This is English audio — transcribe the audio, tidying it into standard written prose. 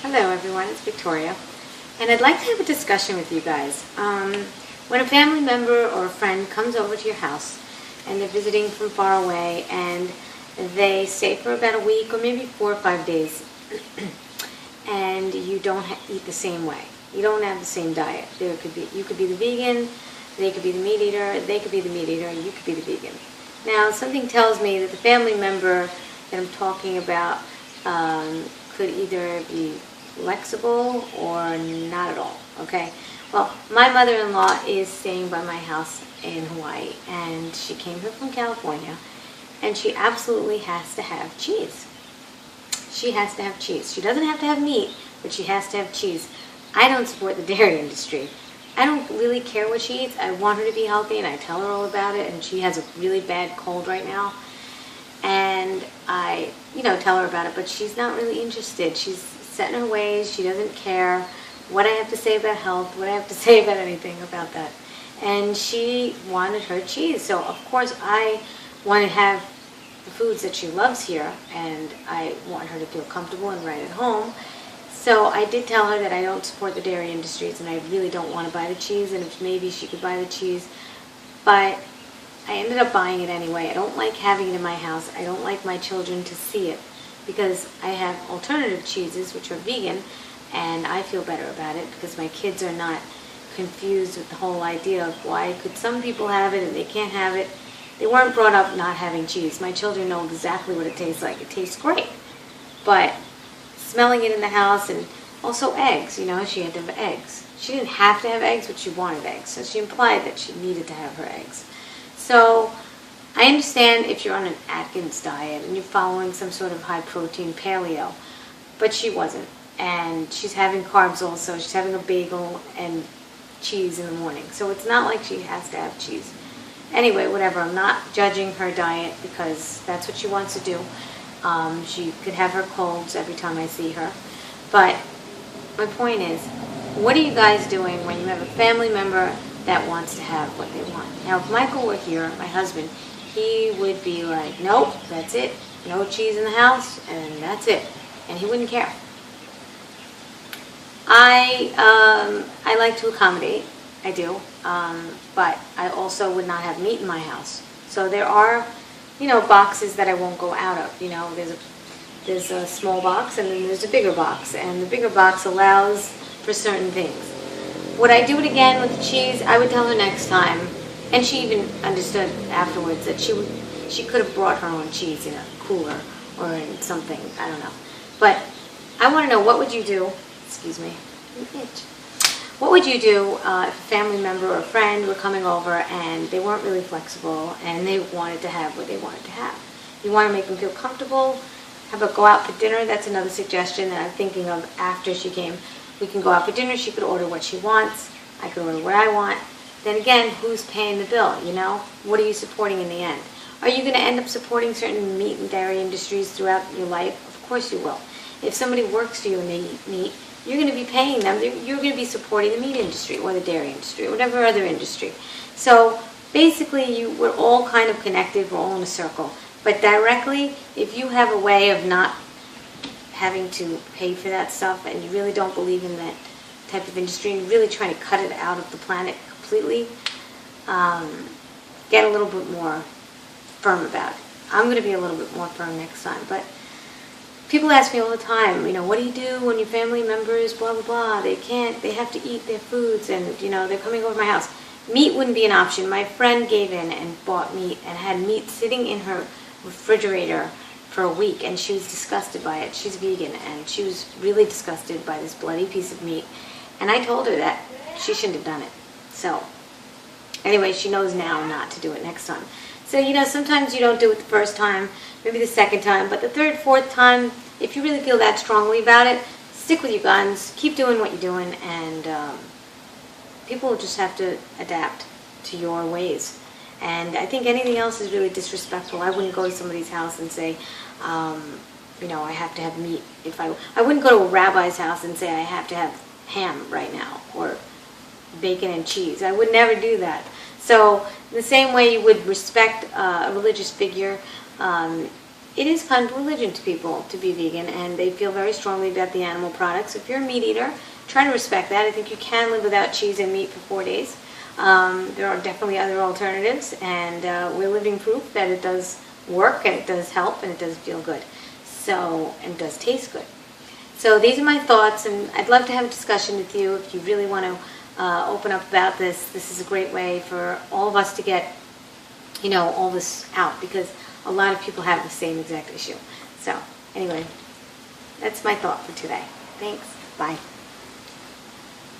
Hello everyone, it's Victoria, and I'd like to have a discussion with you guys. When a family member or a friend comes over to your house and they're visiting from far away and they stay for about a week or maybe 4 or 5 days and you don't eat the same way, you don't have the same diet. You could be the vegan, they could be the meat eater, they could be the meat eater, you could be the vegan. Now something tells me that the family member that I'm talking about could either be flexible or not at all, okay? Well, my mother-in-law is staying by my house in Hawaii, and she came here from California, and she absolutely has to have cheese. She has to have cheese. She doesn't have to have meat, but she has to have cheese. I don't support the dairy industry. I don't really care what she eats. I want her to be healthy, and I tell her all about it, and she has a really bad cold right now. And I, tell her about it, but she's not really interested. She's set in her ways. She doesn't care what I have to say about health, what I have to say about anything about that. And she wanted her cheese. So, of course, I want to have the foods that she loves here, and I want her to feel comfortable and right at home. So I did tell her that I don't support the dairy industries, and I really don't want to buy the cheese, and if maybe she could buy the cheese. But I ended up buying it anyway. I don't like having it in my house. I don't like my children to see it because I have alternative cheeses which are vegan, and I feel better about it because my kids are not confused with the whole idea of why could some people have it and they can't have it. They weren't brought up not having cheese. My children know exactly what it tastes like. It tastes great. But smelling it in the house, and also eggs, she had to have eggs. She didn't have to have eggs, but she wanted eggs. So she implied that she needed to have her eggs. So I understand if you're on an Atkins diet and you're following some sort of high protein paleo, but she wasn't. And she's having carbs also. She's having a bagel and cheese in the morning. So it's not like she has to have cheese. Anyway, whatever. I'm not judging her diet because that's what she wants to do. She could have her colds every time I see her. But my point is, what are you guys doing when you have a family member that wants to have what they want? Now, if Michael were here, my husband, he would be like, nope, that's it. No cheese in the house, and that's it. And he wouldn't care. I like to accommodate. I do. But I also would not have meat in my house. So there are, boxes that I won't go out of. There's a small box, and then there's a bigger box. And the bigger box allows for certain things. Would I do it again with the cheese? I would tell her next time. And she even understood afterwards that she could have brought her own cheese in a cooler or in something. I don't know. But I want to know, what would you do? Excuse me. What would you do if a family member or a friend were coming over and they weren't really flexible and they wanted to have what they wanted to have? You want to make them feel comfortable? How about go out for dinner? That's another suggestion that I'm thinking of after she came. We can go out for dinner. She could order what she wants. I could order what I want. Then again, who's paying the bill, What are you supporting in the end? Are you going to end up supporting certain meat and dairy industries throughout your life? Of course you will. If somebody works for you and they eat meat, you're going to be paying them. You're going to be supporting the meat industry or the dairy industry or whatever other industry. So basically, we're all kind of connected. We're all in a circle. But directly, if you have a way of not having to pay for that stuff and you really don't believe in that type of industry and you're really trying to cut it out of the planet completely, get a little bit more firm about it. I'm going to be a little bit more firm next time. But people ask me all the time, what do you do when your family members, blah, blah, blah, they have to eat their foods and, they're coming over to my house. Meat wouldn't be an option. My friend gave in and bought meat and had meat sitting in her refrigerator for a week, and she was disgusted by it. She's vegan, and she was really disgusted by this bloody piece of meat. And I told her that she shouldn't have done it. So, anyway, she knows now not to do it next time. So, sometimes you don't do it the first time, maybe the second time, but the third, fourth time, if you really feel that strongly about it, stick with your guns, keep doing what you're doing, and people will just have to adapt to your ways. And I think anything else is really disrespectful. I wouldn't go to somebody's house and say, I have to have meat. I wouldn't go to a rabbi's house and say I have to have ham right now or bacon and cheese. I would never do that. So the same way you would respect a religious figure, it is kind of religion to people to be vegan, and they feel very strongly about the animal products. If you're a meat eater, try to respect that. I think you can live without cheese and meat for 4 days. There are definitely other alternatives, and we're living proof that it does work, and it does help, and it does feel good. So, and it does taste good. So these are my thoughts, and I'd love to have a discussion with you if you really want to open up about this. This is a great way for all of us to get, all this out, because a lot of people have the same exact issue. So anyway, that's my thought for today. Thanks. Bye.